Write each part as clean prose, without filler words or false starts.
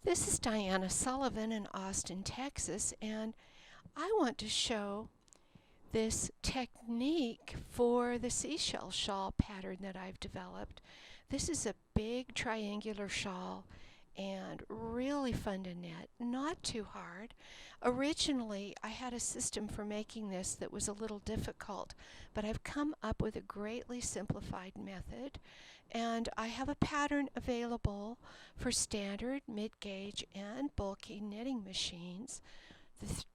This is Diana Sullivan in Austin, Texas, and I want to show this technique for the seashell shawl pattern that I've developed. This is a big triangular shawl and really fun to knit, not too hard. Originally, I had a system for making this that was a little difficult, but I've come up with a greatly simplified method, and I have a pattern available for standard, mid-gauge, and bulky knitting machines.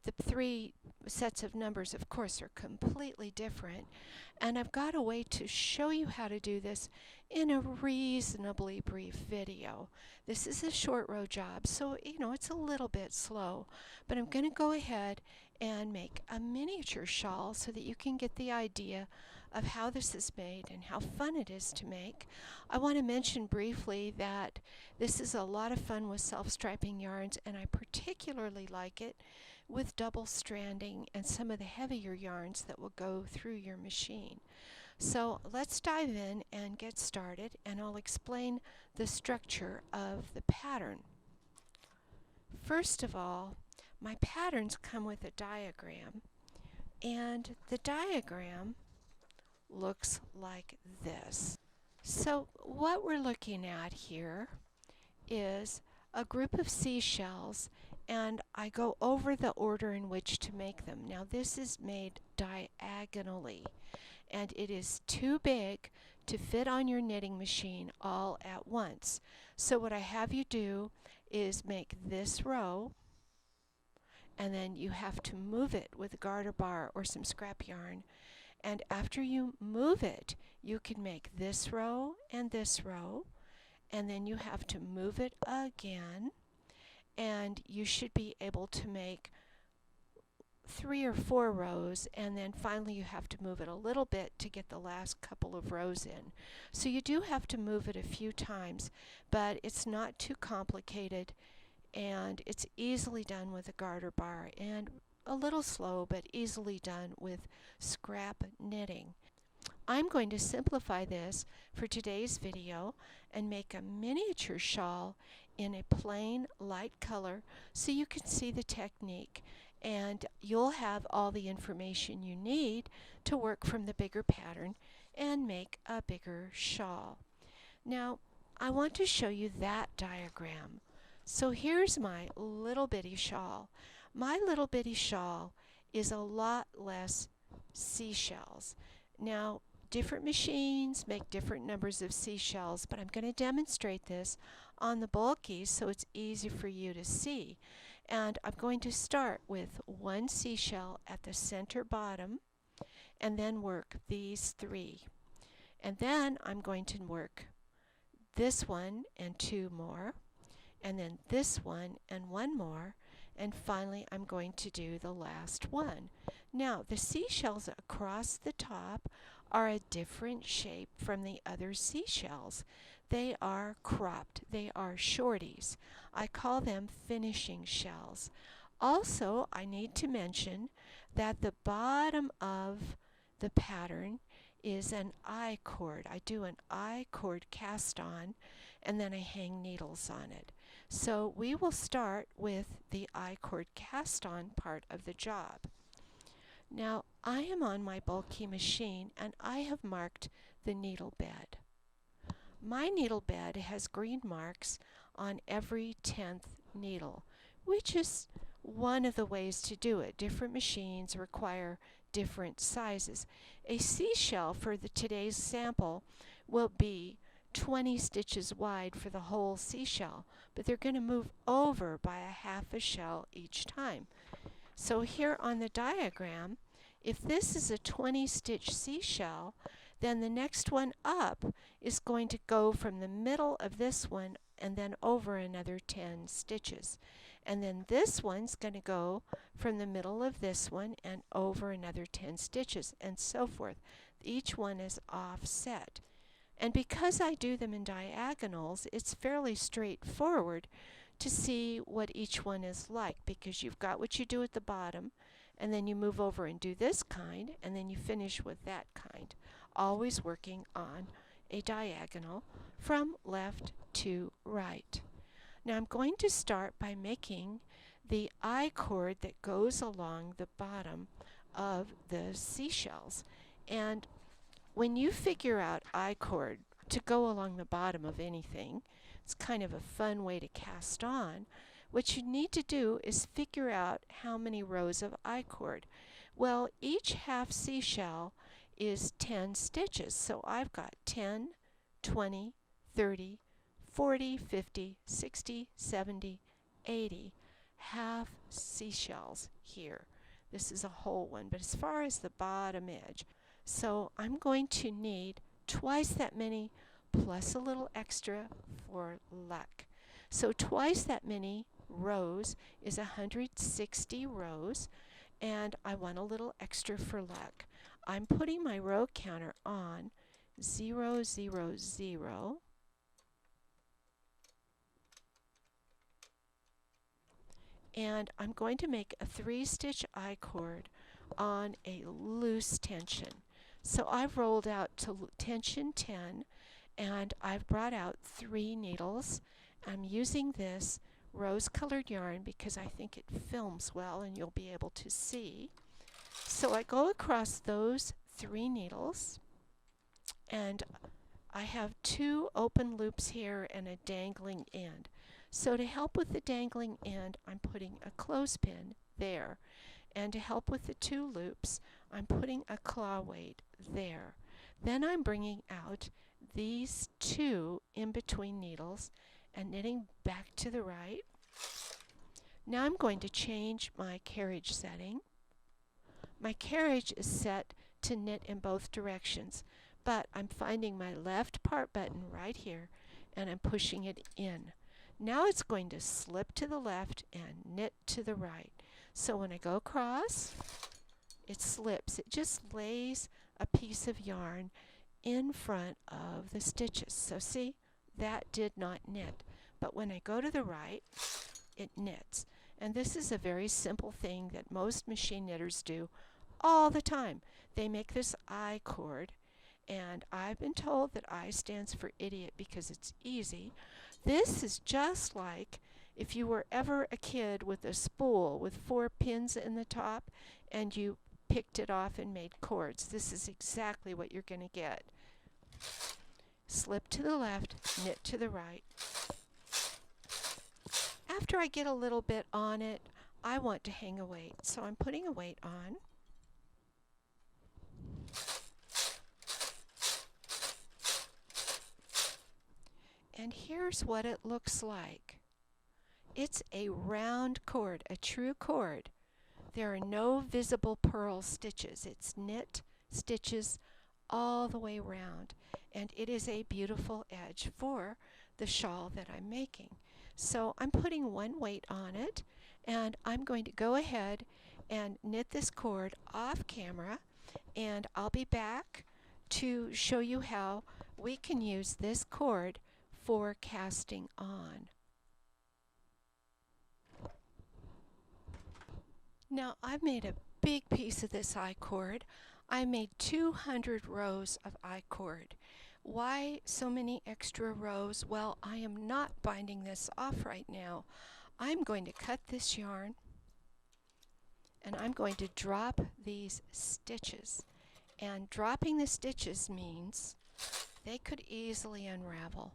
The three sets of numbers, of course, are completely different, and I've got a way to show you how to do this in a reasonably brief video. This is a short row job, so it's a little bit slow, but I'm going to go ahead and make a miniature shawl so that you can get the idea of how this is made and how fun it is to make. I want to mention briefly that this is a lot of fun with self-striping yarns, and I particularly like it with double stranding and some of the heavier yarns that will go through your machine. So let's dive in and get started, and I'll explain the structure of the pattern. First of all, my patterns come with a diagram, and the diagram looks like this. So what we're looking at here is a group of seashells, and I go over the order in which to make them. Now this is made diagonally, and it is too big to fit on your knitting machine all at once. So what I have you do is make this row, and then you have to move it with a garter bar or some scrap yarn. And after you move it, you can make this row, and then you have to move it again, and you should be able to make 3 or 4 rows, and then finally you have to move it a little bit to get the last couple of rows in. So you do have to move it a few times, but it's not too complicated, and it's easily done with a garter bar, and a little slow, but easily done with scrap knitting. I'm going to simplify this for today's video and make a miniature shawl in a plain light color so you can see the technique, and you'll have all the information you need to work from the bigger pattern and make a bigger shawl. Now I want to show you that diagram. So here's my little bitty shawl. My little bitty shawl is a lot less seashells. Now, different machines make different numbers of seashells, but I'm going to demonstrate this on the bulky so it's easy for you to see. And I'm going to start with one seashell at the center bottom, and then work these 3. And then I'm going to work this one and 2 more, and then this one and 1 more, and finally I'm going to do the last one. Now the seashells across the top are a different shape from the other seashells. They are cropped. They are shorties. I call them finishing shells. Also, I need to mention that the bottom of the pattern is an I-cord. I do an I-cord cast on, and then I hang needles on it. So we will start with the I-cord cast on part of the job. Now I am on my bulky machine, and I have marked the needle bed. My needle bed has green marks on every 10th needle, which is one of the ways to do it. Different machines require different sizes. A seashell for today's sample will be 20 stitches wide for the whole seashell, but they're going to move over by a half a shell each time. So here on the diagram, if this is a 20 stitch seashell, then the next one up is going to go from the middle of this one and then over another 10 stitches. And then this one's going to go from the middle of this one and over another 10 stitches, and so forth. Each one is offset. And because I do them in diagonals, it's fairly straightforward to see what each one is like, because you've got what you do at the bottom, and then you move over and do this kind, and then you finish with that kind, always working on a diagonal from left to right. Now I'm going to start by making the I cord that goes along the bottom of the seashells. And when you figure out I cord to go along the bottom of anything, it's kind of a fun way to cast on. What you need to do is figure out how many rows of I cord. Well, each half seashell is 10 stitches, so I've got 10, 20, 30, 40, 50, 60, 70, 80 half seashells here. This is a whole one, but as far as the bottom edge, so I'm going to need twice that many plus a little extra for luck. So twice that many rows is 160 rows, and I want a little extra for luck. I'm putting my row counter on 0, 0, 0. And I'm going to make a 3-stitch I cord on a loose tension. So I've rolled out to tension 10, and I've brought out 3 needles. I'm using this rose-colored yarn because I think it films well and you'll be able to see. So I go across those 3 needles, and I have 2 open loops here and a dangling end. So to help with the dangling end, I'm putting a clothespin there. And to help with the 2 loops, I'm putting a claw weight there. Then I'm bringing out these 2 in between needles and knitting back to the right. Now I'm going to change my carriage setting. My carriage is set to knit in both directions, but I'm finding my left part button right here and I'm pushing it in. Now it's going to slip to the left and knit to the right. So when I go across, it slips. It just lays a piece of yarn in front of the stitches. So see, that did not knit. But when I go to the right, it knits. And this is a very simple thing that most machine knitters do all the time. They make this I cord, and I've been told that I stands for idiot because it's easy. This is just like if you were ever a kid with a spool with 4 pins in the top and you picked it off and made cords. This is exactly what you're going to get. Slip to the left, knit to the right. After I get a little bit on it, I want to hang a weight. So I'm putting a weight on. And here's what it looks like. It's a round cord, a true cord. There are no visible purl stitches. It's knit stitches all the way around. And it is a beautiful edge for the shawl that I'm making. So I'm putting 1 weight on it, and I'm going to go ahead and knit this cord off camera, and I'll be back to show you how we can use this cord for casting on. Now I've made a big piece of this I cord. I made 200 rows of I cord. Why so many extra rows? Well, I am not binding this off right now. I'm going to cut this yarn and I'm going to drop these stitches. And dropping the stitches means they could easily unravel.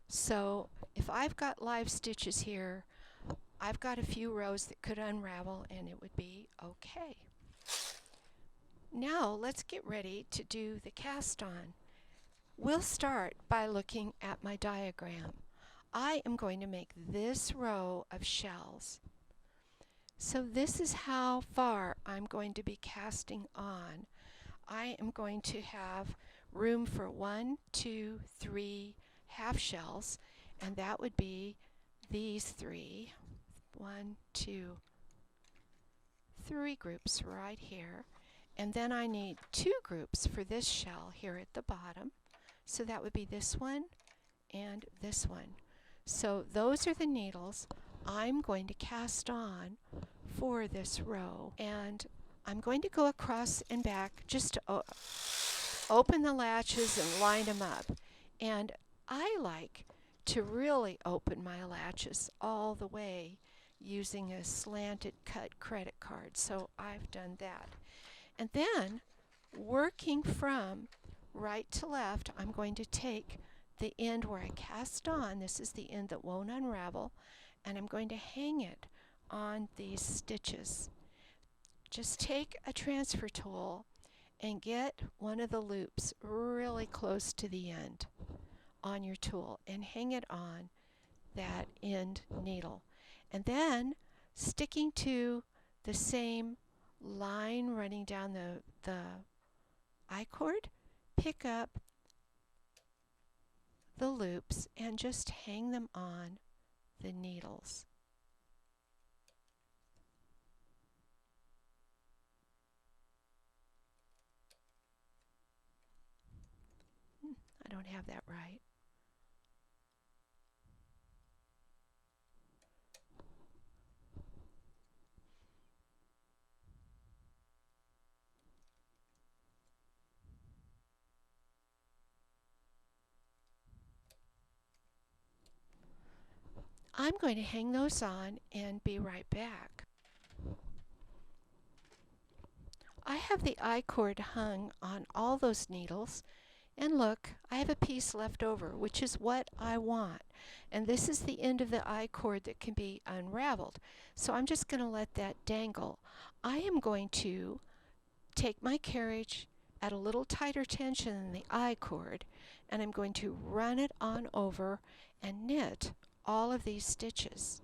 So if I've got live stitches here, I've got a few rows that could unravel and it would be okay. Now let's get ready to do the cast on. We'll start by looking at my diagram. I am going to make this row of shells. So this is how far I'm going to be casting on. I am going to have room for 1, 2, 3 half shells, and that would be these 3. 1, 2, 3 groups right here. And then I need 2 groups for this shell here at the bottom. So that would be this one and this one. So those are the needles I'm going to cast on for this row. And I'm going to go across and back just to open the latches and line them up. And I like to really open my latches all the way using a slanted cut credit card. So I've done that. And then working from right to left, I'm going to take the end where I cast on, this is the end that won't unravel, and I'm going to hang it on these stitches. Just take a transfer tool and get one of the loops really close to the end on your tool and hang it on that end needle. And then sticking to the same line running down the I-cord, pick up the loops and just hang them on the needles. I don't have that right. I'm going to hang those on and be right back. I have the I-cord hung on all those needles, and look, I have a piece left over, which is what I want. And this is the end of the I-cord that can be unraveled. So I'm just going to let that dangle. I am going to take my carriage at a little tighter tension than the I-cord, and I'm going to run it on over and knit all of these stitches.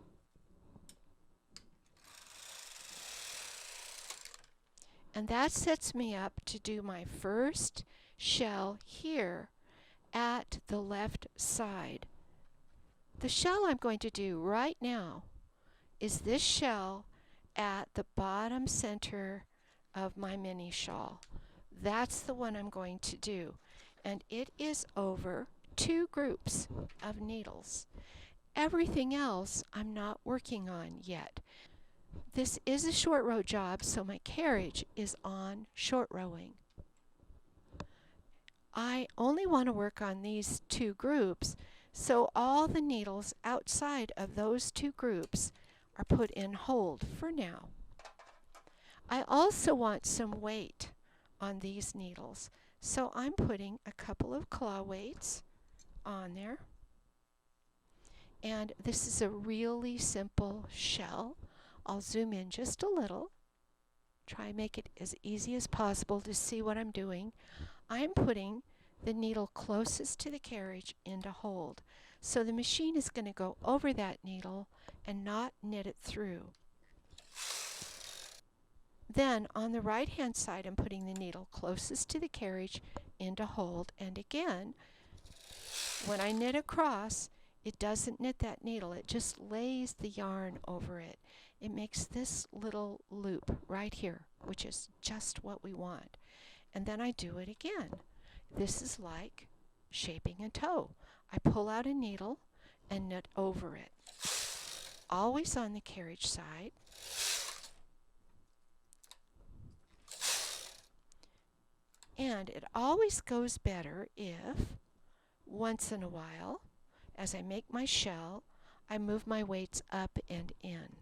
And that sets me up to do my first shell here at the left side. The shell I'm going to do right now is this shell at the bottom center of my mini shawl. That's the one I'm going to do. And it is over 2 groups of needles. Everything else I'm not working on yet. This is a short row job, so my carriage is on short rowing. I only want to work on these 2 groups, so all the needles outside of those 2 groups are put in hold for now. I also want some weight on these needles, so I'm putting a couple of claw weights on there. And this is a really simple shell. I'll zoom in just a little, try and make it as easy as possible to see what I'm doing. I'm putting the needle closest to the carriage into hold. So the machine is going to go over that needle and not knit it through. Then on the right hand side, I'm putting the needle closest to the carriage into hold, and again, when I knit across, it doesn't knit that needle, it just lays the yarn over it. It makes this little loop right here, which is just what we want. And then I do it again. This is like shaping a toe. I pull out a needle and knit over it. Always on the carriage side. And it always goes better if, once in a while, as I make my shell, I move my weights up and in.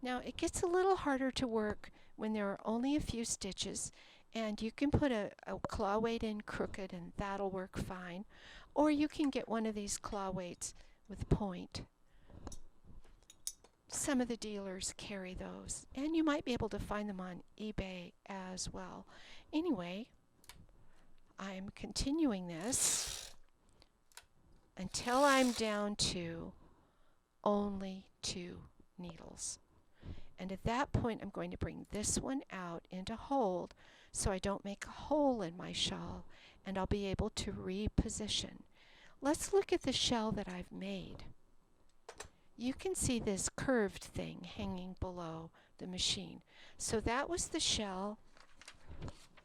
Now it gets a little harder to work when there are only a few stitches, and you can put a claw weight in crooked and that'll work fine, or you can get one of these claw weights with point. Some of the dealers carry those, and you might be able to find them on eBay as well. Anyway, I'm continuing this until I'm down to only 2 needles. And at that point, I'm going to bring this one out into hold so I don't make a hole in my shawl, and I'll be able to reposition. let's look at the shell that I've made. You can see this curved thing hanging below the machine. So that was the shell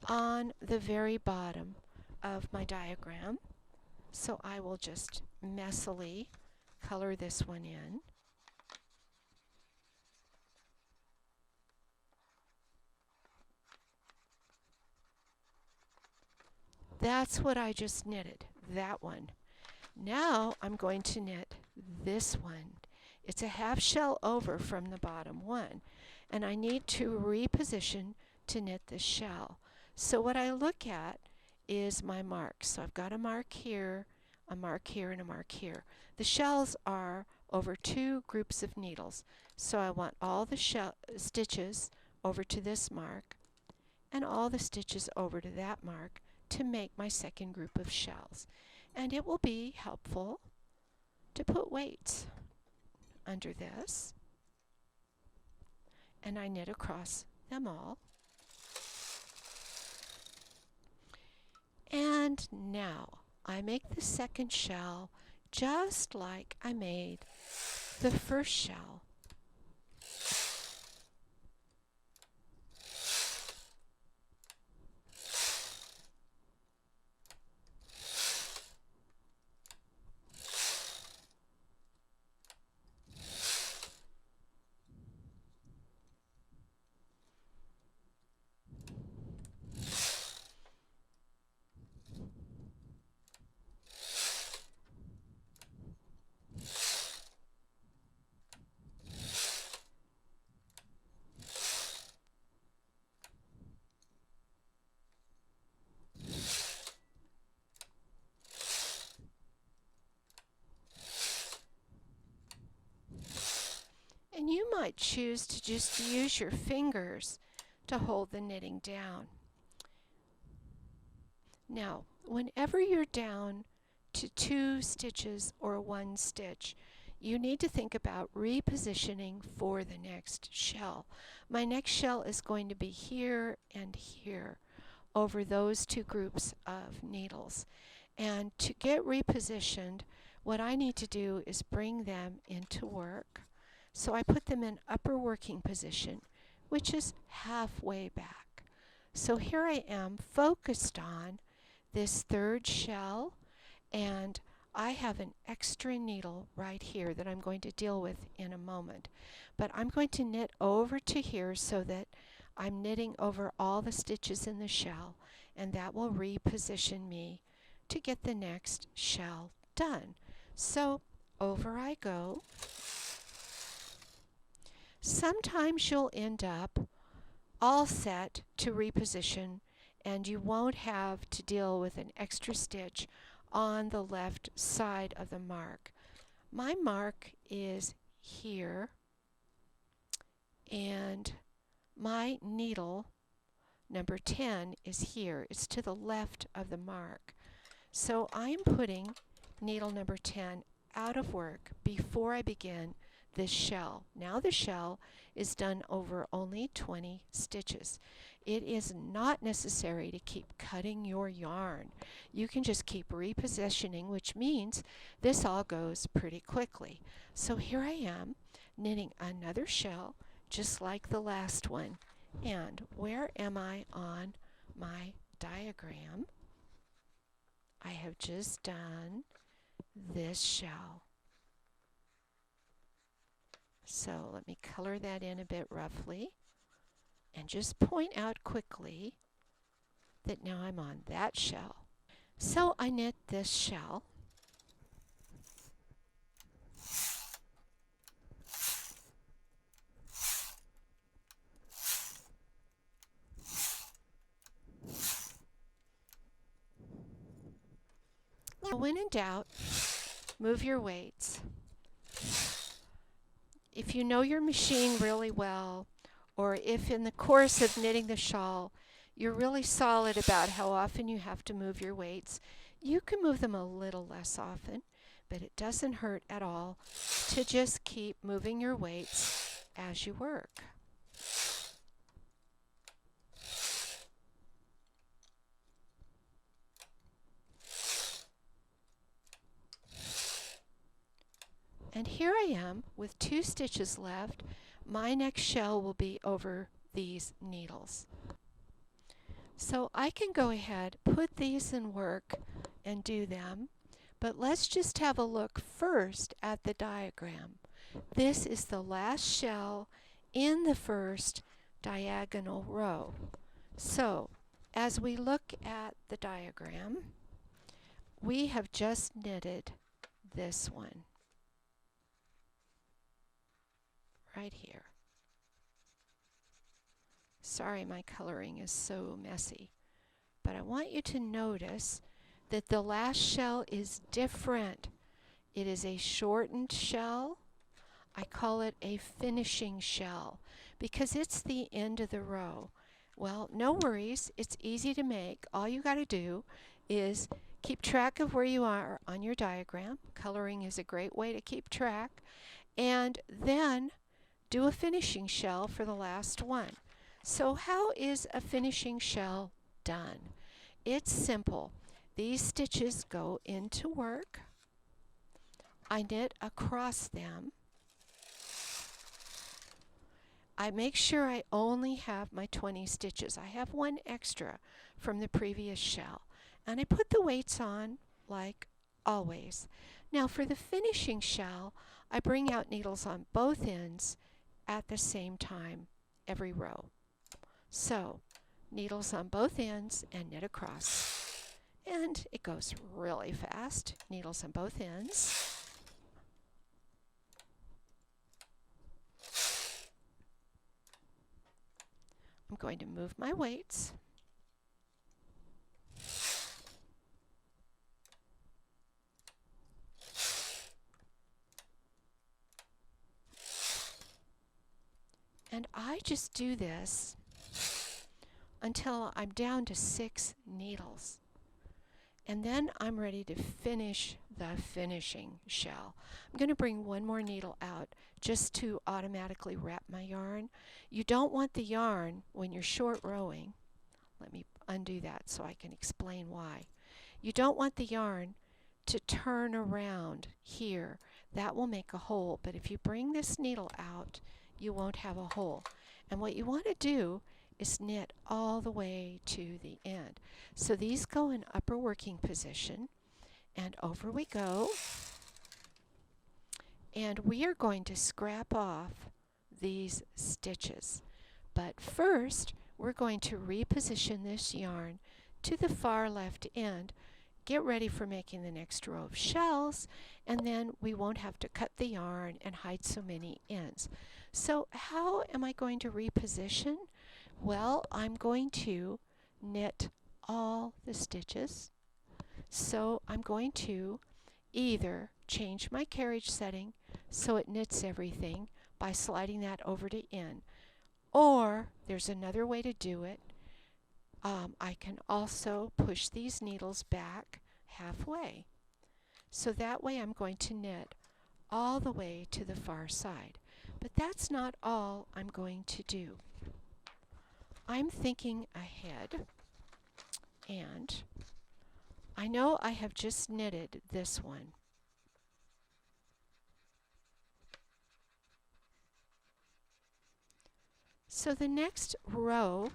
on the very bottom of my diagram. So I will just messily color this one in. That's what I just knitted, that one. Now I'm going to knit this one. It's a half shell over from the bottom one, and I need to reposition to knit this shell. So what I look at is my marks. So I've got a mark here, a mark here, and a mark here. The shells are over two groups of needles. So I want all the stitches over to this mark and all the stitches over to that mark to make my second group of shells. And it will be helpful to put weights under this, and I knit across them all. And now I make the second shell just like I made the first shell. And you might choose to just use your fingers to hold the knitting down. Now, whenever you're down to 2 stitches or 1 stitch, you need to think about repositioning for the next shell. My next shell is going to be here and here over those 2 groups of needles. And to get repositioned, what I need to do is bring them into work. So I put them in upper working position, which is halfway back. So here I am focused on this third shell, and I have an extra needle right here that I'm going to deal with in a moment. But I'm going to knit over to here so that I'm knitting over all the stitches in the shell, and that will reposition me to get the next shell done. So over I go. Sometimes you'll end up all set to reposition, and you won't have to deal with an extra stitch on the left side of the mark. My mark is here, and my needle number 10 is here. It's to the left of the mark. So I'm putting needle number 10 out of work before I begin this shell. Now the shell is done over only 20 stitches. It is not necessary to keep cutting your yarn. You can just keep repositioning, which means this all goes pretty quickly. So here I am knitting another shell just like the last one. And where am I on my diagram? I have just done this shell. So let me color that in a bit roughly and just point out quickly that now I'm on that shell. So I knit this shell. Now when in doubt, move your weights. If you know your machine really well, or if in the course of knitting the shawl you're really solid about how often you have to move your weights, you can move them a little less often, but it doesn't hurt at all to just keep moving your weights as you work. And here I am with 2 stitches left. My next shell will be over these needles. So I can go ahead, put these in work and do them, but let's just have a look first at the diagram. This is the last shell in the first diagonal row. So as we look at the diagram, we have just knitted this one right here. Sorry, my coloring is so messy, but I want you to notice that the last shell is different. It is a shortened shell. I call it a finishing shell because it's the end of the row. Well, no worries, it's easy to make. All you got to do is keep track of where you are on your diagram. Coloring is a great way to keep track. And then do a finishing shell for the last one. So how is a finishing shell done? It's simple. These stitches go into work. I knit across them. I make sure I only have my 20 stitches. I have one extra from the previous shell. And I put the weights on like always. Now for the finishing shell, I bring out needles on both ends at the same time every row. So needles on both ends and knit across. And it goes really fast. Needles on both ends. I'm going to move my weights. And I just do this until I'm down to 6 needles. And then I'm ready to finish the finishing shell. I'm going to bring one more needle out just to automatically wrap my yarn. You don't want the yarn when you're short rowing. Let me undo that so I can explain why. You don't want the yarn to turn around here. That will make a hole, but if you bring this needle out, you won't have a hole. And what you want to do is knit all the way to the end. So these go in upper working position, and over we go. And we are going to scrap off these stitches. But first, we're going to reposition this yarn to the far left end, get ready for making the next row of shells, and then we won't have to cut the yarn and hide so many ends. So how am I going to reposition? Well, I'm going to knit all the stitches. So I'm going to either change my carriage setting so it knits everything by sliding that over to in, or there's another way to do it. I can also push these needles back halfway. So that way I'm going to knit all the way to the far side. But that's not all I'm going to do. I'm thinking ahead, and I know I have just knitted this one. So the next row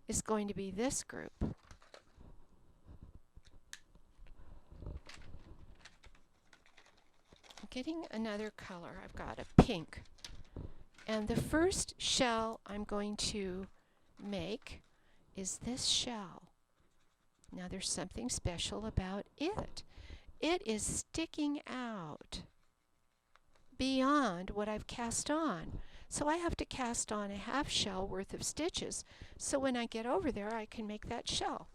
is going to be this group. I'm getting another color. I've got a pink. And the first shell I'm going to make is this shell. Now there's something special about it. It is sticking out beyond what I've cast on. So I have to cast on a half shell worth of stitches. So when I get over there, I can make that shell.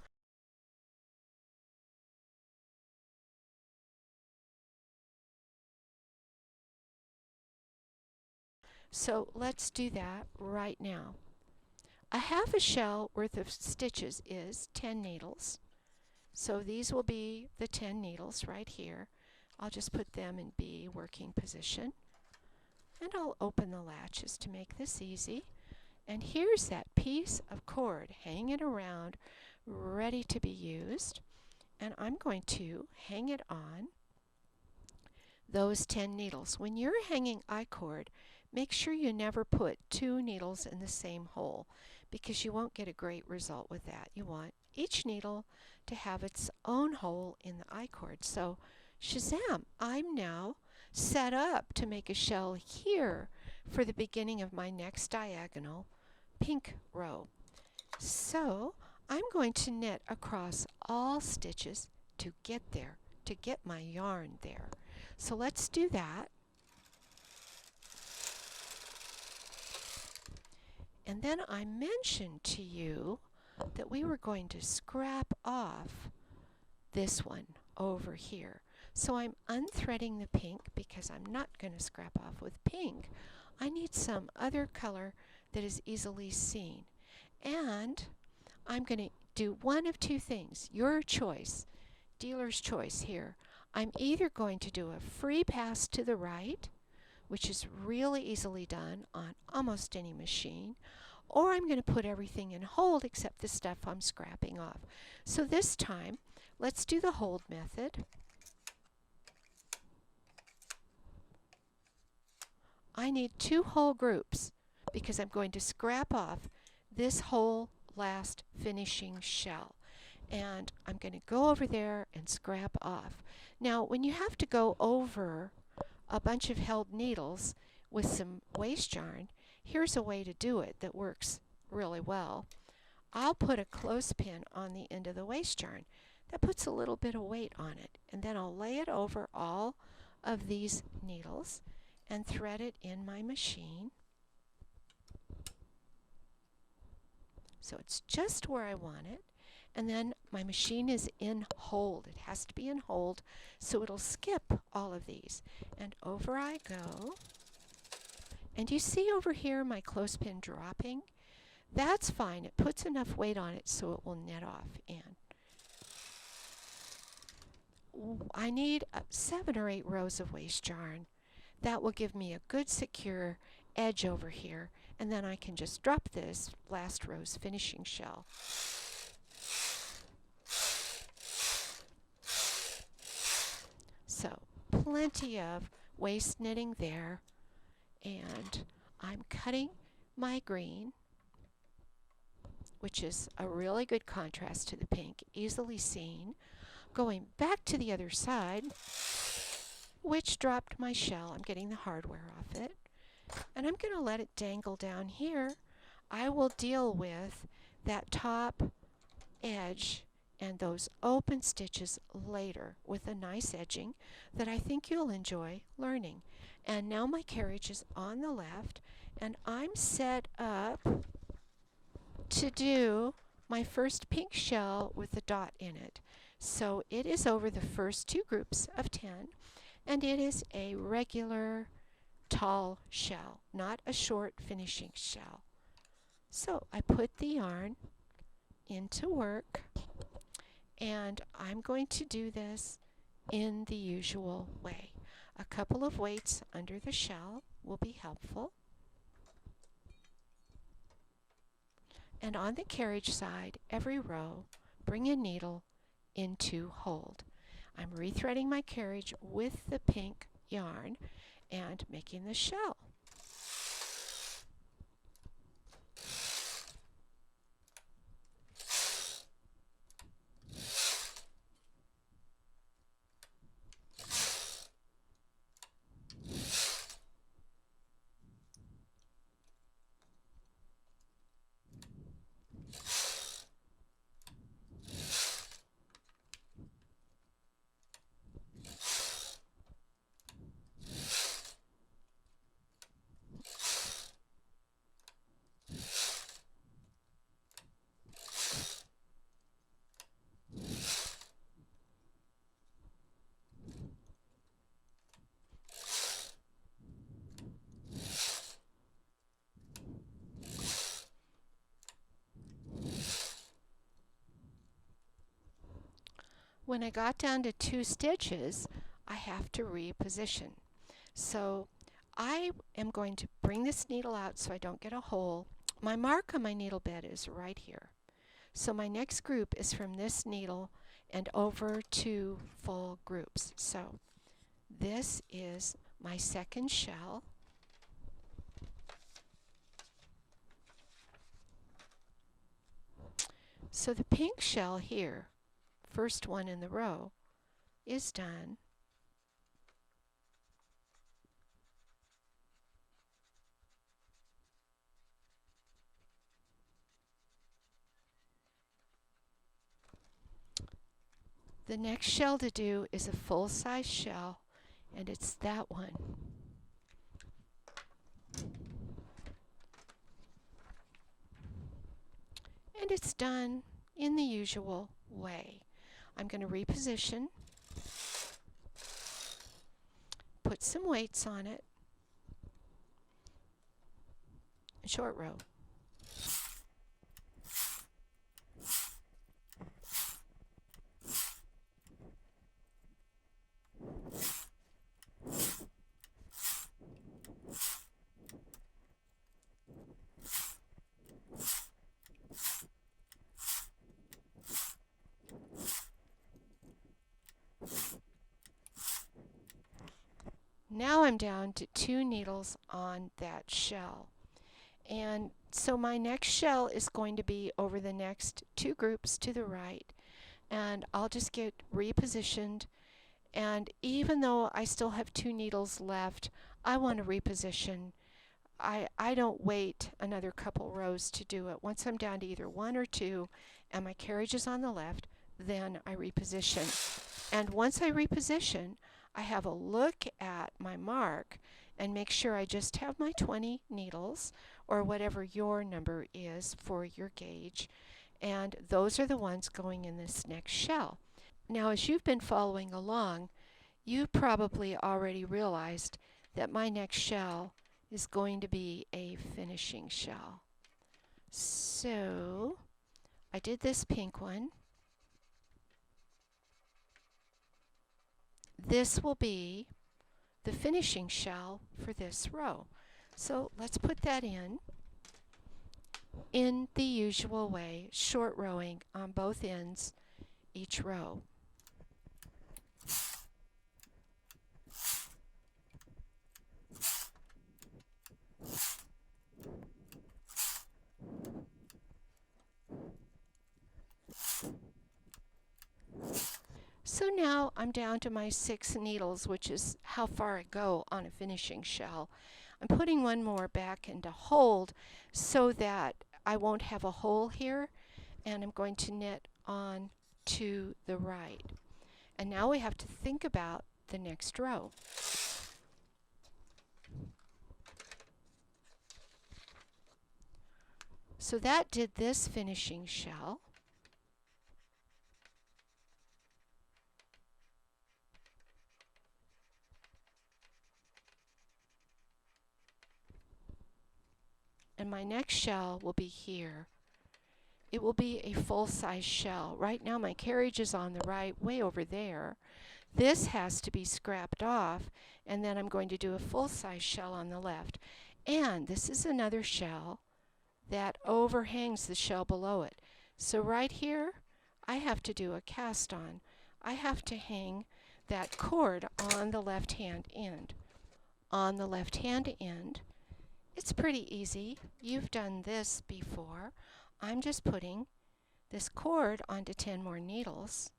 So let's do that right now. A half a shell worth of stitches is 10 needles. So these will be the 10 needles right here. I'll just put them in B working position. And I'll open the latches to make this easy. And here's that piece of cord hanging around, ready to be used. And I'm going to hang it on those 10 needles. When you're hanging I-cord, make sure you never put 2 needles in the same hole because you won't get a great result with that. You want each needle to have its own hole in the I-cord. So shazam, I'm now set up to make a shell here for the beginning of my next diagonal pink row. So I'm going to knit across all stitches to get there, to get my yarn there. So let's do that. And then I mentioned to you that we were going to scrap off this one over here. So I'm unthreading the pink because I'm not going to scrap off with pink. I need some other color that is easily seen. And I'm going to do one of two things. Your choice, dealer's choice here. I'm either going to do a free pass to the right, which is really easily done on almost any machine, or I'm going to put everything in hold except the stuff I'm scrapping off. So this time, let's do the hold method. I need 2 whole groups because I'm going to scrap off this whole last finishing shell. And I'm going to go over there and scrap off. Now, when you have to go over a bunch of held needles with some waste yarn, here's a way to do it that works really well. I'll put a clothespin on the end of the waste yarn. That puts a little bit of weight on it. And then I'll lay it over all of these needles and thread it in my machine. So it's just where I want it. And then my machine is in hold. It has to be in hold, so it'll skip all of these. And over I go. And you see over here my clothespin dropping? That's fine. It puts enough weight on it so it will knit off. And I need 7 or 8 rows of waste yarn. That will give me a good secure edge over here. And then I can just drop this last row's finishing shell. So plenty of waist knitting there. And I'm cutting my green, which is a really good contrast to the pink, easily seen. Going back to the other side, which dropped my shell. I'm getting the hardware off it. And I'm going to let it dangle down here. I will deal with that top edge and those open stitches later with a nice edging that I think you'll enjoy learning. And now my carriage is on the left, and I'm set up to do my first pink shell with a dot in it. So it is over the first 2 groups of 10, and it is a regular tall shell, not a short finishing shell. So I put the yarn into work, and I'm going to do this in the usual way. A couple of weights under the shell will be helpful. And on the carriage side, every row, bring a needle into hold. I'm rethreading my carriage with the pink yarn and making the shell. When I got down to 2 stitches, I have to reposition. So I am going to bring this needle out so I don't get a hole. My mark on my needle bed is right here. So my next group is from this needle and over 2 full groups. So this is my second shell. So the pink shell here, first one in the row, is done. The next shell to do is a full-size shell, and it's that one. And it's done in the usual way. I'm going to reposition, put some weights on it, short row. Now I'm down to 2 needles on that shell. And so my next shell is going to be over the next 2 groups to the right. And I'll just get repositioned. And even though I still have 2 needles left, I want to reposition. I don't wait another couple rows to do it. Once I'm down to either 1 or 2 and my carriage is on the left, then I reposition. And once I reposition, I have a look at my mark and make sure I just have my 20 needles, or whatever your number is for your gauge, and those are the ones going in this next shell. Now, as you've been following along, you probably already realized that my next shell is going to be a finishing shell. So I did this pink one. This will be the finishing shell for this row. So let's put that in the usual way, short rowing on both ends each row. So now I'm down to my 6 needles, which is how far I go on a finishing shell. I'm putting one more back into hold so that I won't have a hole here, and I'm going to knit on to the right. And now we have to think about the next row. So that did this finishing shell. And my next shell will be here. It will be a full-size shell. Right now my carriage is on the right, way over there. This has to be scrapped off, and then I'm going to do a full-size shell on the left. And this is another shell that overhangs the shell below it. So right here, I have to do a cast on. I have to hang that cord on the left-hand end. On the left-hand end, it's pretty easy. You've done this before. I'm just putting this cord onto 10 more needles.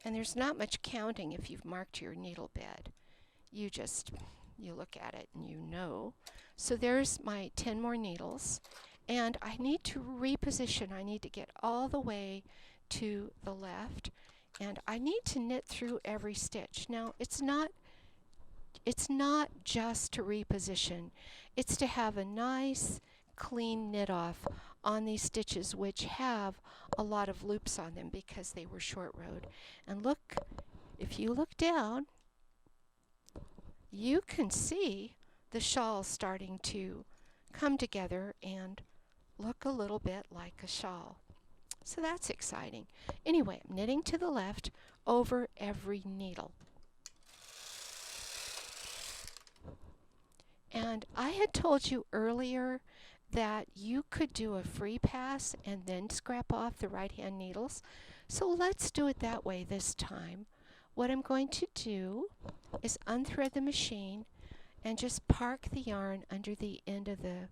And there's not much counting if you've marked your needle bed. You look at it and you know. So there's my 10 more needles. And I need to reposition. I need to get all the way to the left. And I need to knit through every stitch. Now, it's not just to reposition. It's to have a nice, clean knit off on these stitches, which have a lot of loops on them because they were short rowed. And look, if you look down, you can see the shawl starting to come together and look a little bit like a shawl. So that's exciting. Anyway, I'm knitting to the left over every needle. And I had told you earlier that you could do a free pass and then scrap off the right hand needles. So let's do it that way this time. What I'm going to do is unthread the machine and just park the yarn under the end of the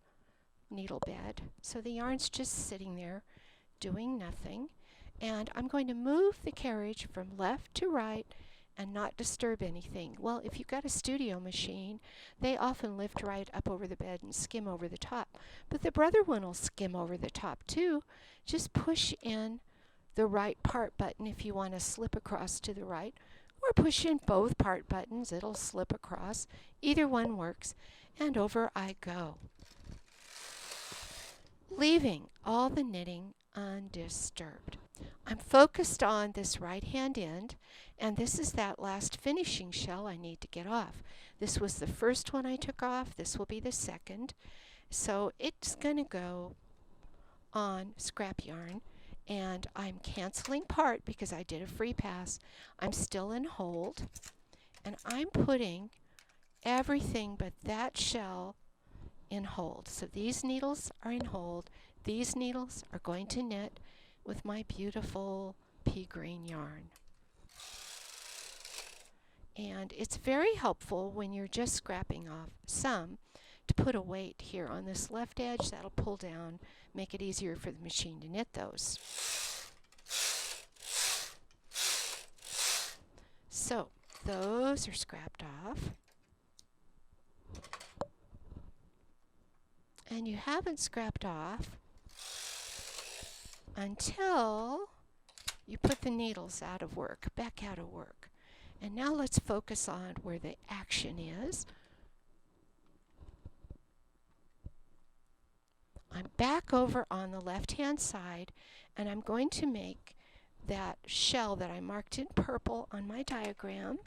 needle bed. So the yarn's just sitting there doing nothing. And I'm going to move the carriage from left to right and not disturb anything. Well, if you've got a studio machine, they often lift right up over the bed and skim over the top. But the brother one will skim over the top too. Just push in the right part button if you want to slip across to the right, or push in both part buttons, it'll slip across. Either one works, and over I go, leaving all the knitting undisturbed. I'm focused on this right hand end, and this is that last finishing shell I need to get off. This was the first one I took off, this will be the second. So it's going to go on scrap yarn, and I'm canceling part because I did a free pass. I'm still in hold, and I'm putting everything but that shell in hold. So these needles are in hold. These needles are going to knit with my beautiful pea green yarn. And it's very helpful when you're just scrapping off some to put a weight here on this left edge. That'll pull down, make it easier for the machine to knit those. So those are scrapped off. And you haven't scrapped off until you put the needles out of work, back out of work. And now let's focus on where the action is. I'm back over on the left-hand side, and I'm going to make that shell that I marked in purple on my diagram.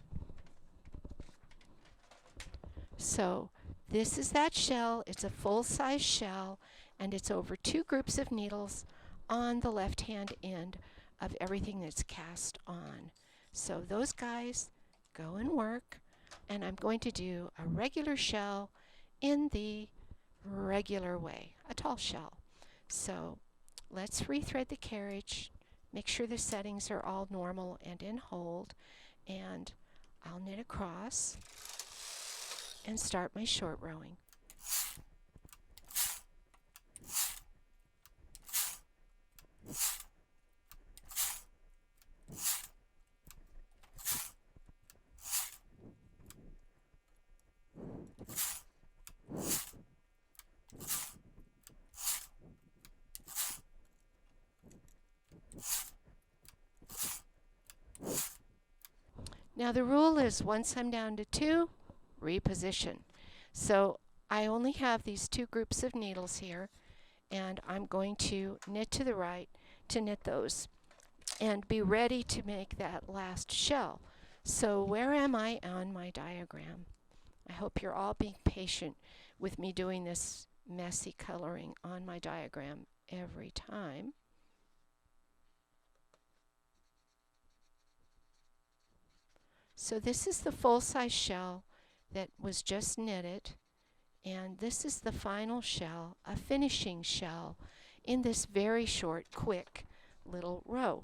So this is that shell. It's a full-size shell, and it's over 2 groups of needles on the left-hand end of everything that's cast on. So those guys go and work, and I'm going to do a regular shell in the regular way, a tall shell. So let's rethread the carriage, make sure the settings are all normal and in hold, and I'll knit across and start my short rowing. Now the rule is once I'm down to 2, reposition. So I only have these 2 groups of needles here, and I'm going to knit to the right to knit those and be ready to make that last shell. So where am I on my diagram? I hope you're all being patient with me doing this messy coloring on my diagram every time. So this is the full-size shell that was just knitted, and this is the final shell, a finishing shell, in this very short, quick little row.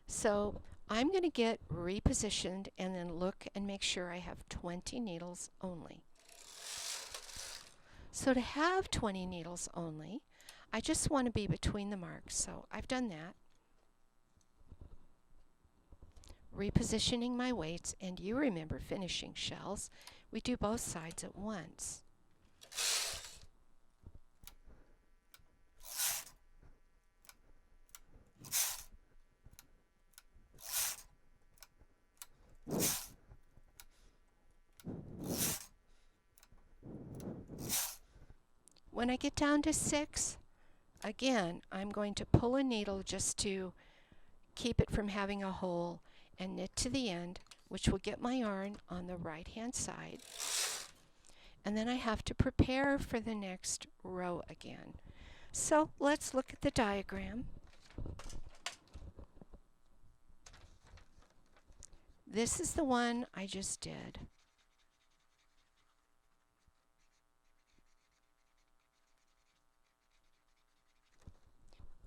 So I'm going to get repositioned and then look and make sure I have 20 needles only. So to have 20 needles only, I just want to be between the marks, so I've done that. Repositioning my weights, and you remember finishing shells, we do both sides at once. When I get down to 6, again, I'm going to pull a needle just to keep it from having a hole and knit to the end, which will get my yarn on the right-hand side. And then I have to prepare for the next row again. So let's look at the diagram. This is the one I just did.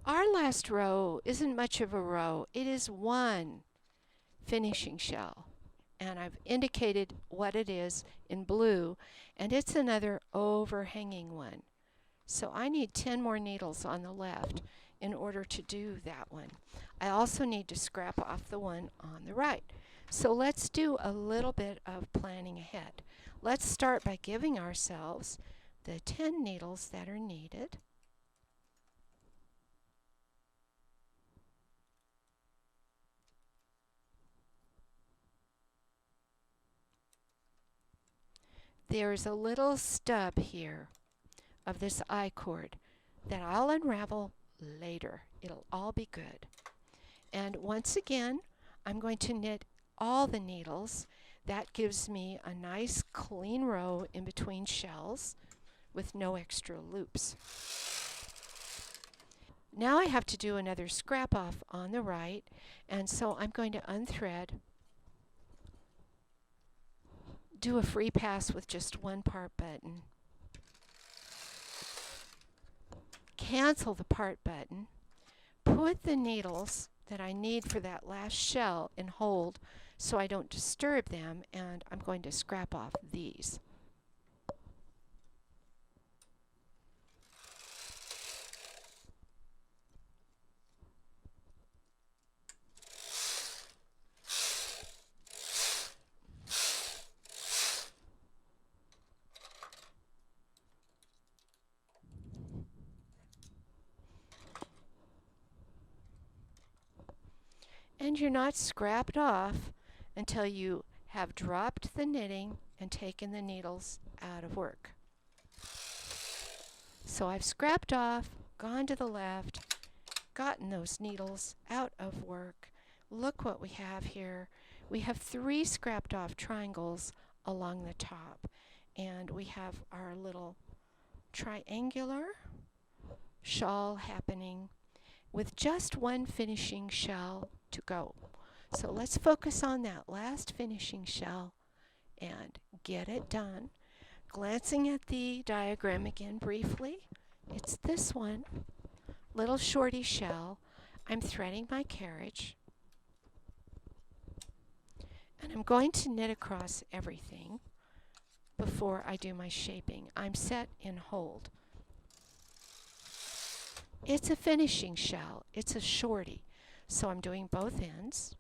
Our last row isn't much of a row. It is one finishing shell. And I've indicated what it is in blue, and it's another overhanging one. So I need 10 more needles on the left in order to do that one. I also need to scrap off the one on the right. So let's do a little bit of planning ahead. Let's start by giving ourselves the 10 needles that are needed. There's a little stub here of this I-cord that I'll unravel later. It'll all be good. And once again, I'm going to knit all the needles. That gives me a nice clean row in between shells with no extra loops. Now I have to do another scrap off on the right, and so I'm going to unthread, do a free pass with just one part button, cancel the part button, put the needles that I need for that last shell in hold so I don't disturb them, and I'm going to scrap off these. And you're not scrapped off until you have dropped the knitting and taken the needles out of work. So I've scrapped off, gone to the left, gotten those needles out of work. Look what we have here. We have 3 scrapped off triangles along the top, and we have our little triangular shawl happening with just one finishing shell to go. So let's focus on that last finishing shell and get it done. Glancing at the diagram again briefly, it's this one, little shorty shell. I'm threading my carriage, and I'm going to knit across everything before I do my shaping. I'm set in hold. It's a finishing shell. It's a shorty. So I'm doing both ends.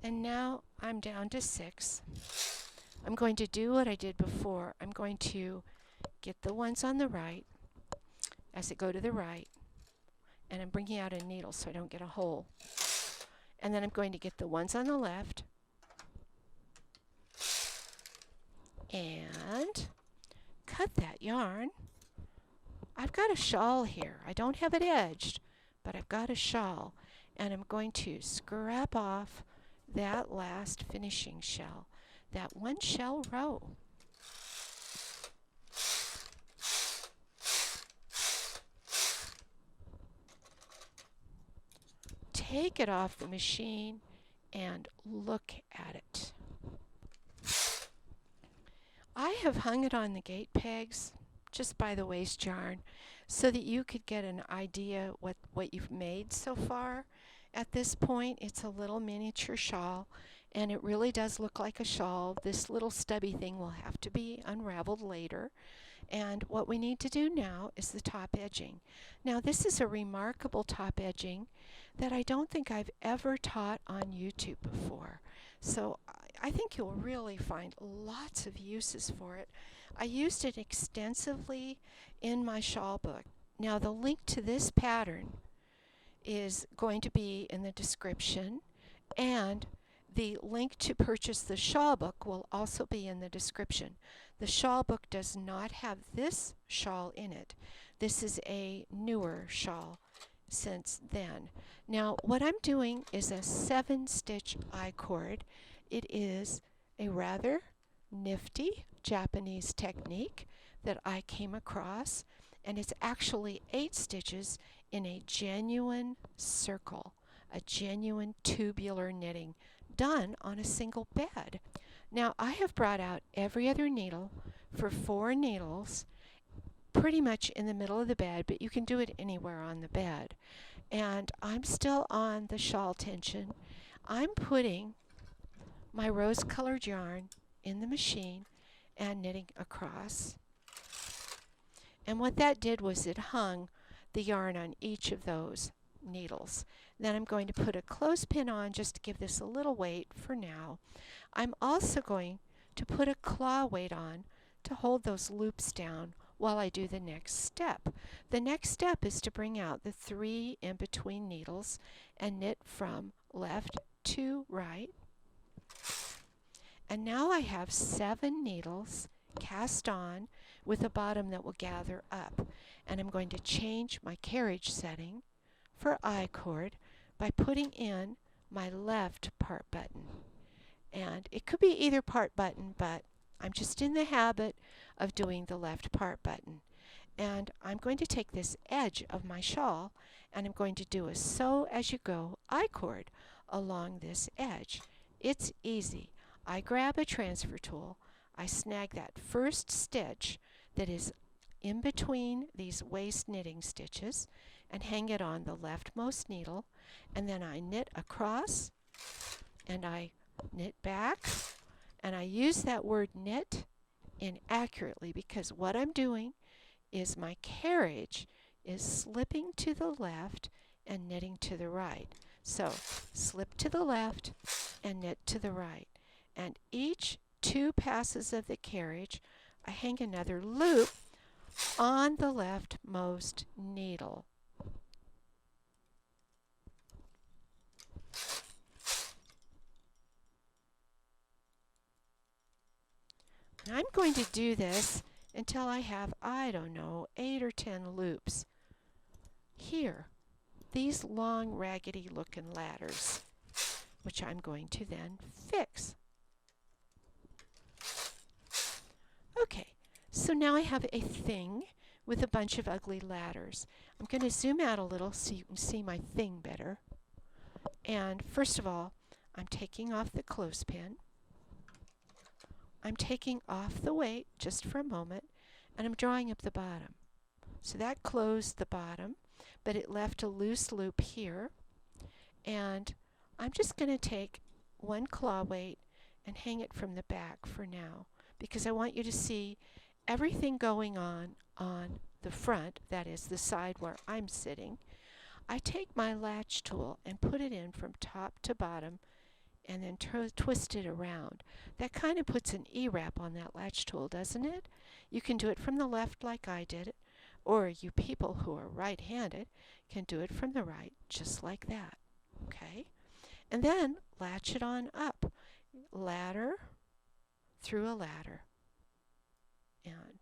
And now I'm down to 6. I'm going to do what I did before. I'm going to get the ones on the right as I go to the right, and I'm bringing out a needle so I don't get a hole. And then I'm going to get the ones on the left and cut that yarn. I've got a shawl here. I don't have it edged, but I've got a shawl, and I'm going to scrap off that last finishing shell, that one shell row. Take it off the machine and look at it. I have hung it on the gate pegs just by the waist yarn so that you could get an idea what you've made so far. At this point, it's a little miniature shawl, and it really does look like a shawl. This little stubby thing will have to be unraveled later. And what we need to do now is the top edging. Now, this is a remarkable top edging that I don't think I've ever taught on YouTube before. So I think you'll really find lots of uses for it. I used it extensively in my shawl book. Now, the link to this pattern is going to be in the description, and the link to purchase the shawl book will also be in the description. The shawl book does not have this shawl in it. This is a newer shawl since then. Now, what I'm doing is a 7-stitch I-cord. It is a rather nifty Japanese technique that I came across, and it's actually 8 stitches in a genuine circle, a genuine tubular knitting done on a single bed. Now I have brought out every other needle for 4 needles pretty much in the middle of the bed, but you can do it anywhere on the bed. And I'm still on the shawl tension. I'm putting my rose-colored yarn in the machine and knitting across. And what that did was it hung the yarn on each of those needles. Then I'm going to put a clothespin on just to give this a little weight for now. I'm also going to put a claw weight on to hold those loops down while I do the next step. The next step is to bring out the 3 in between needles and knit from left to right. And now I have 7 needles cast on with a bottom that will gather up. And I'm going to change my carriage setting for I-cord by putting in my left part button. And it could be either part button, but I'm just in the habit of doing the left part button. And I'm going to take this edge of my shawl and I'm going to do a sew as you go I-cord along this edge. It's easy. I grab a transfer tool, I snag that first stitch that is in between these waist knitting stitches and hang it on the leftmost needle, and then I knit across and I knit back, and I use that word knit inaccurately because what I'm doing is my carriage is slipping to the left and knitting to the right. So slip to the left and knit to the right. And each 2 passes of the carriage, I hang another loop on the leftmost needle. And I'm going to do this until I have, I don't know, 8 or 10 loops. Here, these long raggedy looking ladders, which I'm going to then fix. Okay, so now I have a thing with a bunch of ugly ladders. I'm going to zoom out a little so you can see my thing better. And first of all, I'm taking off the clothespin. I'm taking off the weight just for a moment, and I'm drawing up the bottom. So that closed the bottom, but it left a loose loop here. And I'm just going to take 1 claw weight and hang it from the back for now, because I want you to see everything going on the front, that is the side where I'm sitting. I take my latch tool and put it in from top to bottom and then twist it around. That kind of puts an E-wrap on that latch tool, doesn't it? You can do it from the left like I did it, or you people who are right-handed can do it from the right just like that. Okay? And then latch it on up. Ladder through a ladder. And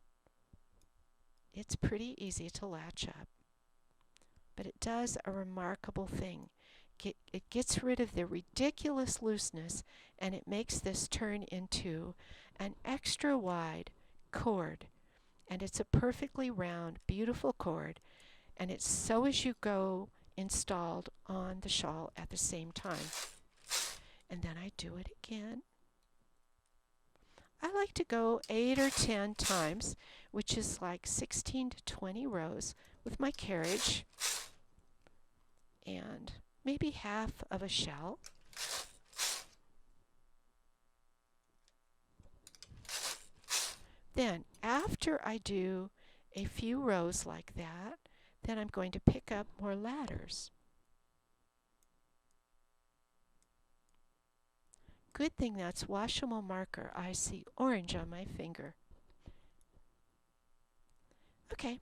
it's pretty easy to latch up. But it does a remarkable thing. It gets rid of the ridiculous looseness, and it makes this turn into an extra wide cord. And it's a perfectly round, beautiful cord, and it's sew as you go installed on the shawl at the same time. And then I do it again. I like to go 8 or 10 times, which is like 16 to 20 rows with my carriage and maybe half of a shell. Then after I do a few rows like that, then I'm going to pick up more ladders. Good thing that's washable marker. I see orange on my finger. Okay.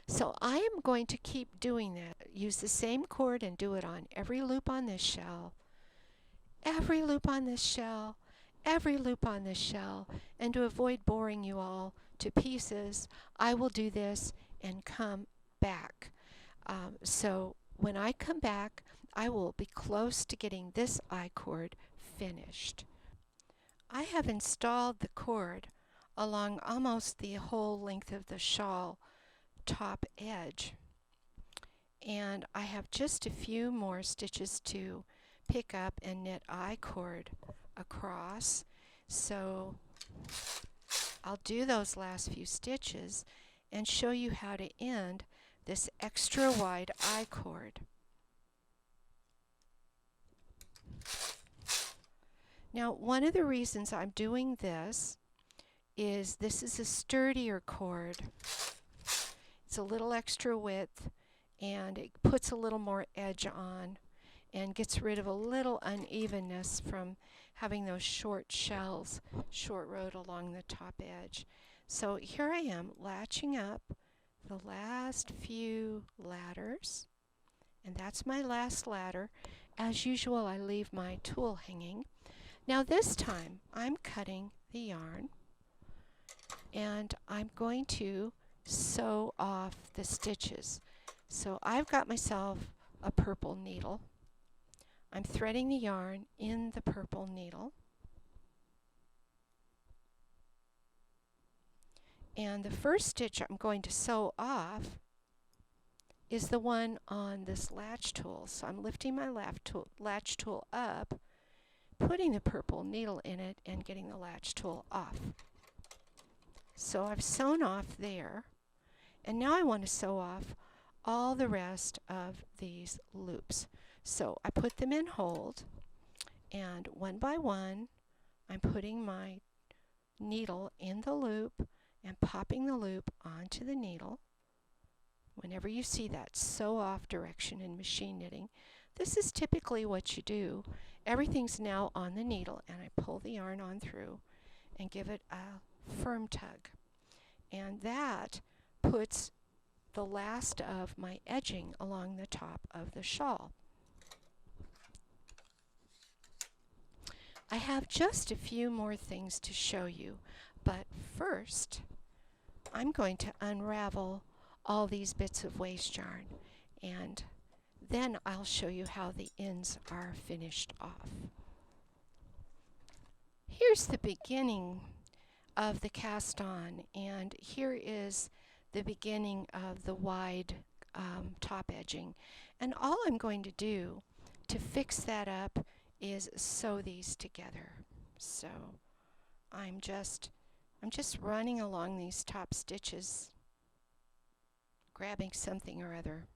So I am going to keep doing that. Use the same cord and do it on every loop on this shell, every loop on this shell, every loop on this shell. And to avoid boring you all to pieces, I will do this and come back. So when I come back, I will be close to getting this I-cord finished. I have installed the cord along almost the whole length of the shawl top edge, and I have just a few more stitches to pick up and knit I-cord across. So I'll do those last few stitches and show you how to end this extra wide I-cord. Now, one of the reasons I'm doing this is a sturdier cord. It's a little extra width and it puts a little more edge on and gets rid of a little unevenness from having those short shells short-rowed along the top edge. So here I am latching up the last few ladders, and that's my last ladder. As usual, I leave my tool hanging. Now this time I'm cutting the yarn and I'm going to sew off the stitches. So I've got myself a purple needle. I'm threading the yarn in the purple needle. And the first stitch I'm going to sew off is the one on this latch tool. So I'm lifting my latch tool up, putting the purple needle in it, and getting the latch tool off. So I've sewn off there, and now I want to sew off all the rest of these loops. So I put them in hold, and one by one I'm putting my needle in the loop and popping the loop onto the needle. Whenever you see that sew off direction in machine knitting, this is typically what you do. Everything's now on the needle, and I pull the yarn on through and give it a firm tug. And that puts the last of my edging along the top of the shawl. I have just a few more things to show you, but first I'm going to unravel all these bits of waste yarn, and then I'll show you how the ends are finished off. Here's the beginning of the cast on, and here is the beginning of the wide top edging. And all I'm going to do to fix that up is sew these together. So I'm just running along these top stitches, grabbing something or other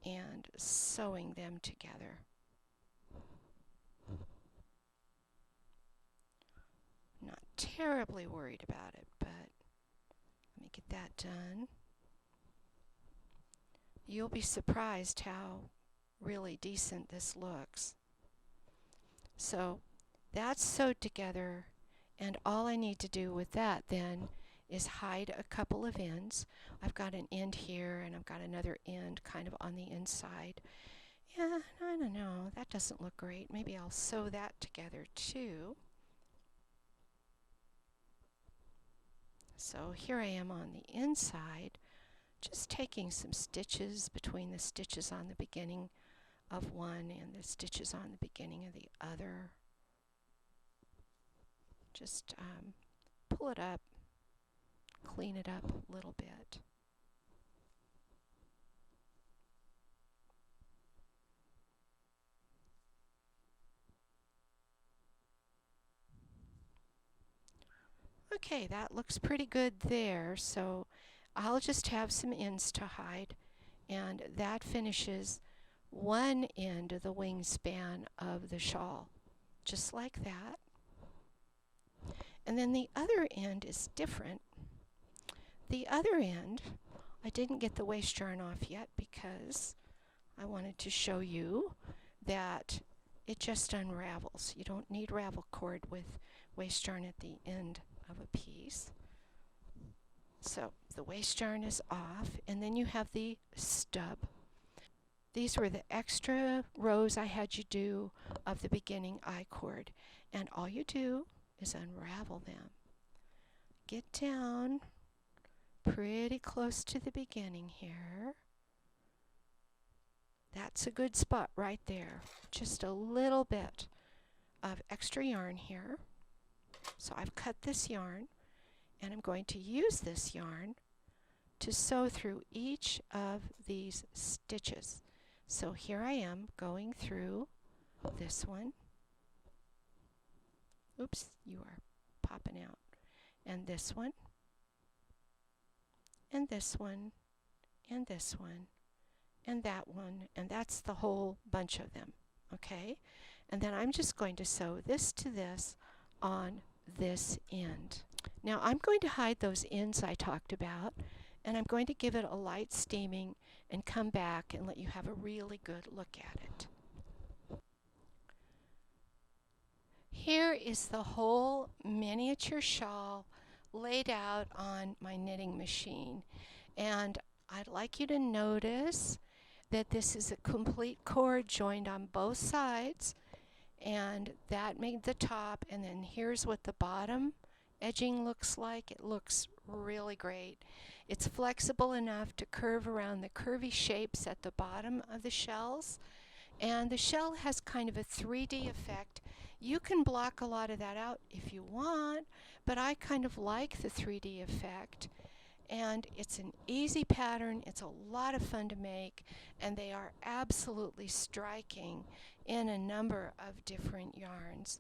and sewing them together. Not terribly worried about it, but let me get that done. You'll be surprised how really decent this looks. So that's sewed together, and all I need to do with that then is hide a couple of ends. I've got an end here and I've got another end kind of on the inside. Yeah, I don't know, that doesn't look great. Maybe I'll sew that together too. So here I am on the inside, just taking some stitches between the stitches on the beginning of one and the stitches on the beginning of the other. Just pull it up, clean it up a little bit. Okay, that looks pretty good there, so I'll just have some ends to hide, and that finishes one end of the wingspan of the shawl, just like that. And then the other end is different. The other end, I didn't get the waste yarn off yet because I wanted to show you that it just unravels. You don't need ravel cord with waste yarn at the end of a piece. So the waste yarn is off, and then you have the stub. These were the extra rows I had you do of the beginning I-cord, and all you do is unravel them. Get down pretty close to the beginning here. That's a good spot right there. Just a little bit of extra yarn here. So I've cut this yarn, and I'm going to use this yarn to sew through each of these stitches. So here I am going through this one. Oops, you are popping out. And this one, and this one, and this one, and that one, and that's the whole bunch of them, okay? And then I'm just going to sew this to this on this end. Now I'm going to hide those ends I talked about, and I'm going to give it a light steaming and come back and let you have a really good look at it. Here is the whole miniature shawl laid out on my knitting machine, and I'd like you to notice that this is a complete cord joined on both sides, and that made the top, and then here's what the bottom edging looks like. It looks really great. It's flexible enough to curve around the curvy shapes at the bottom of the shells, and the shell has kind of a 3D effect. You can block a lot of that out if you want, but I kind of like the 3D effect. And it's an easy pattern, it's a lot of fun to make, and they are absolutely striking in a number of different yarns.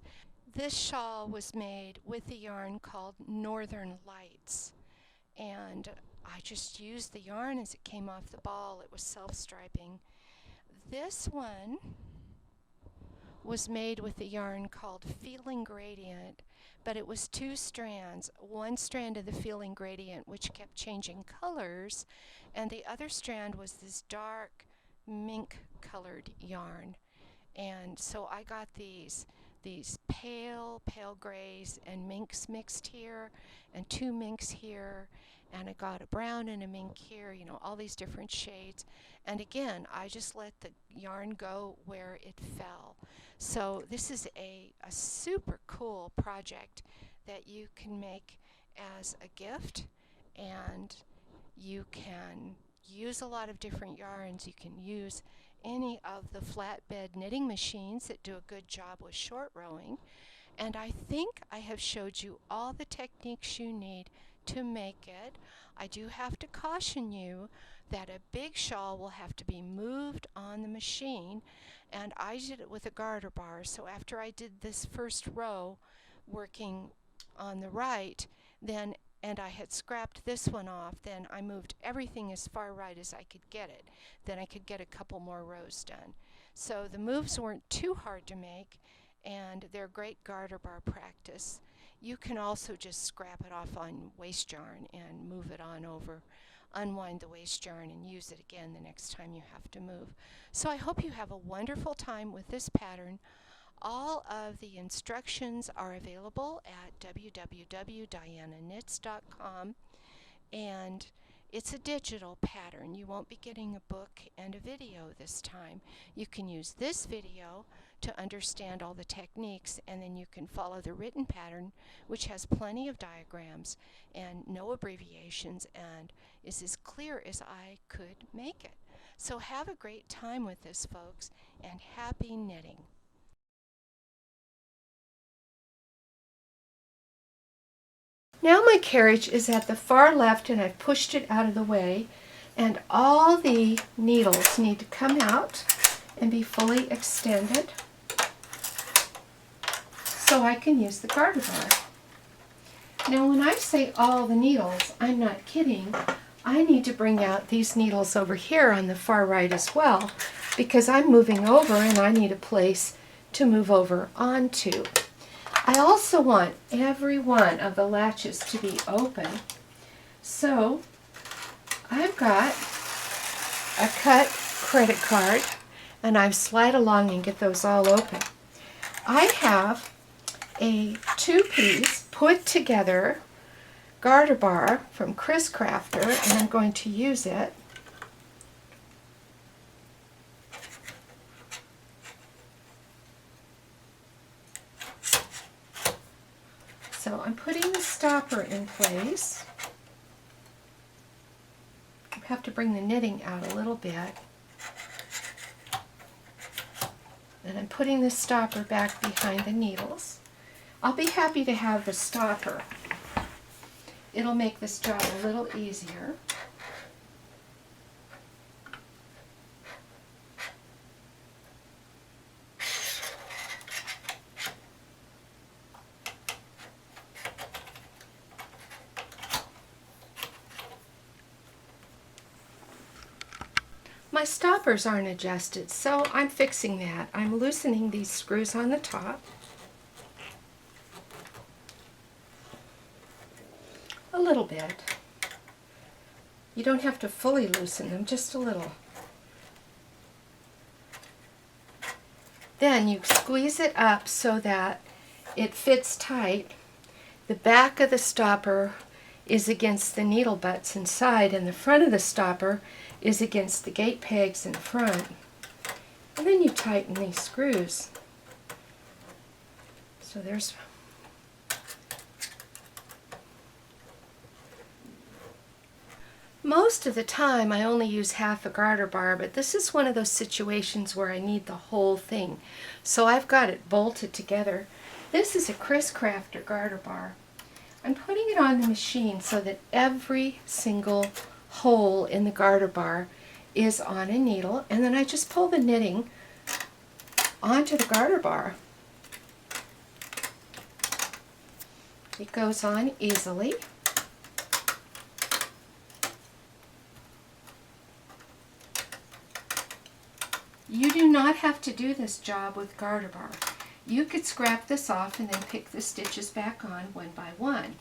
This shawl was made with a yarn called Northern Lights, and I just used the yarn as it came off the ball. It was self-striping. This one was made with a yarn called Feeling Gradient, but it was two strands. One strand of the Feeling Gradient, which kept changing colors, and the other strand was this dark mink colored yarn. And so I got these pale grays and minks mixed here, and two minks here, and I got a brown and a mink here, you know, all these different shades. And again, I just let the yarn go where it fell. So this is a super cool project that you can make as a gift, and you can use a lot of different yarns. You can use any of the flatbed knitting machines that do a good job with short rowing. And I think I have showed you all the techniques you need to make it. I do have to caution you that a big shawl will have to be moved on the machine, and I did it with a garter bar. So after I did this first row working on the right, and I had scrapped this one off, then I moved everything as far right as I could get it. Then I could get a couple more rows done. So the moves weren't too hard to make, and they're great garter bar practice. You can also just scrap it off on waste yarn and move it on over, unwind the waste yarn and use it again the next time you have to move. So I hope you have a wonderful time with this pattern. All of the instructions are available at www.dianaknits.com, and it's a digital pattern. You won't be getting a book and a video this time. You can use this video to understand all the techniques, and then you can follow the written pattern, which has plenty of diagrams and no abbreviations and is as clear as I could make it. So have a great time with this, folks, and happy knitting. Now my carriage is at the far left, and I've pushed it out of the way, and all the needles need to come out and be fully extended so I can use the garter bar. Now when I say all the needles, I'm not kidding. I need to bring out these needles over here on the far right as well, because I'm moving over and I need a place to move over onto. I also want every one of the latches to be open. So I've got a cut credit card, and I've slide along and get those all open. I have a two-piece put together garter bar from Chris Crafter, and I'm going to use it. So I'm putting the stopper in place. I have to bring the knitting out a little bit. And I'm putting the stopper back behind the needles. I'll be happy to have the stopper. It'll make this job a little easier. My stoppers aren't adjusted, so I'm fixing that. I'm loosening these screws on the top. A little bit. You don't have to fully loosen them, just a little. Then you squeeze it up so that it fits tight. The back of the stopper is against the needle butts inside, and the front of the stopper is against the gate pegs in front. And then you tighten these screws. So there's most of the time I only use half a garter bar, but this is one of those situations where I need the whole thing. So I've got it bolted together. This is a Chris Crafter garter bar. I'm putting it on the machine so that every single hole in the garter bar is on a needle, and then I just pull the knitting onto the garter bar. It goes on easily. You do not have to do this job with garter bar. You could scrap this off and then pick the stitches back on one by one.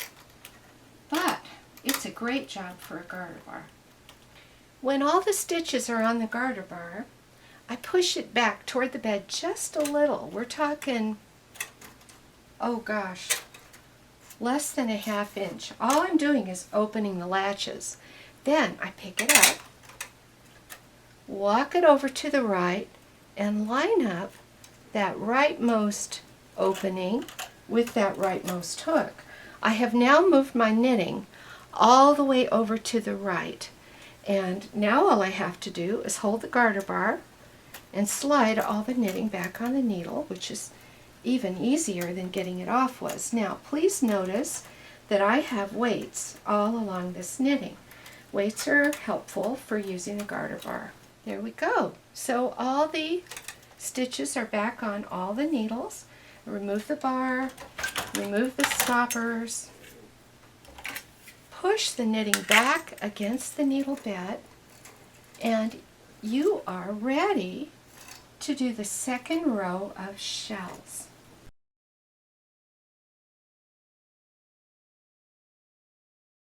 But it's a great job for a garter bar. When all the stitches are on the garter bar, I push it back toward the bed just a little. We're talking, oh gosh, less than a ½ inch. All I'm doing is opening the latches. Then I pick it up, walk it over to the right, and line up that rightmost opening with that rightmost hook. I have now moved my knitting all the way over to the right, and now all I have to do is hold the garter bar and slide all the knitting back on the needle, which is even easier than getting it off was. Now please notice that I have weights all along this knitting. Weights are helpful for using a garter bar. There we go. So all the stitches are back on all the needles. Remove the bar, remove the stoppers, push the knitting back against the needle bed, and you are ready to do the second row of shells.